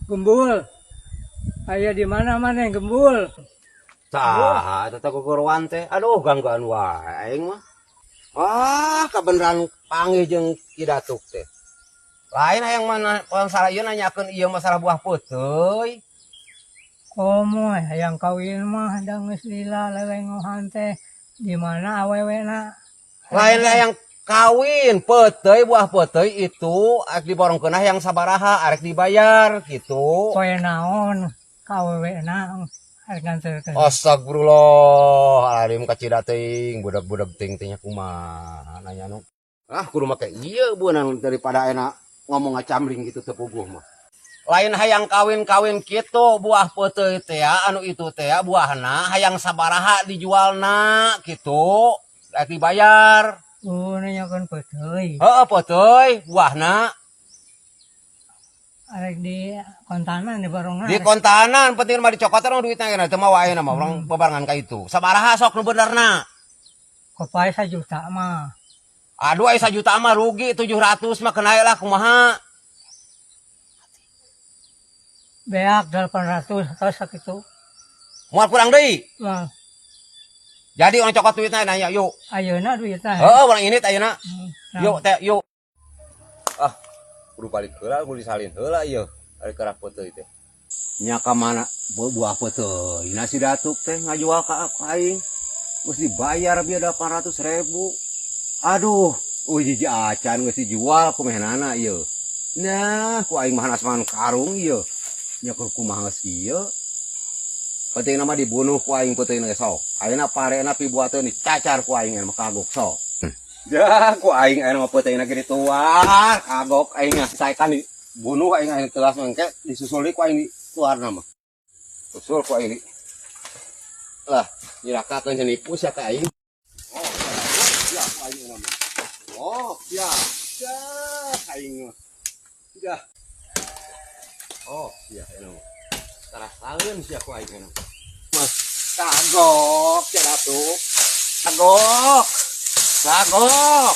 Gembul. Aya di mana-mana yang gembul. Tah, eta kukuruan teh. Aduh, gangguan wae aing mah. Wah, kebenaran panggih jeung Ki Datuk teh. Lain hayang mana salah ieu nanyakeun ieu masalah buah peuteui. Komo hayang kawin mah da geus lila lelengohan teh. Di mana awewena? Lain hayang kawin peuteui buah peuteui itu arek diborongkeun hayang sabaraha arek dibayar gitu. Poe naon ka awewena arek nganterkeun. Astagfirullahaladzim kacida teuing budak-budak ting teh kumaha nanya nu. Ah kudu make ieu beunang daripada enak ngomong ngacamling gitu teu puguh mah. Lain hayang kawin-kawin kitu buah peuteui teh anu itu teh buahna hayang sabaraha dijualna kitu rek dibayar. Nanyakeun peuteui. Heeh peuteui buahna Arek di kontanan di barongan. di kontanan penting mah dicokotan urang duitna kana teu mah wae na mah urang bebarengan ka itu. Sabaraha sok nu benerna? Kopae 1 juta mah. Aduh aya 1 juta mah rugi 700 mah kena lah kumaha. Beak 800 atau sakitu. Moal kurang deui. Wah, Jadi orang cokot duitna nanya yuk. ayeuna duitna. Heeh, urang ini teh ayeuna. Nah, Yuk teh yuk. Ah, kudu balik heula kudu disalin heula ieu. Ari kerak peuteui teh. Nya ka mana buah peuteui? Na si Datuk teh ngajual ka aing. Geus dibayar bieu 800.000. Aduh, jiji acan geus dijual kumahanana ieu. Nah, ku aing mah asman karung ieu. Nya kumaha geus ieu? Penting nama dibunuh ku aing peuteui na sok. Ayeuna parena pibuateun dicacar ku aing mah kagok sok. Ya, ku aing aya mah peuteui na kitu wah, kagok aing saekan dibunuh aing telas mangke disusul ku aing keluarna mah. Susul ku aing. Lah, dirakakeun nipu sia ka aing. Oh, ya ku aing mah. Oh, ya. Ya, aing mah. Ya. Oh, ya eno. Tarasaeun sia ku aing eno. Mas, kagok ya Datuk. Kagok. Kagok.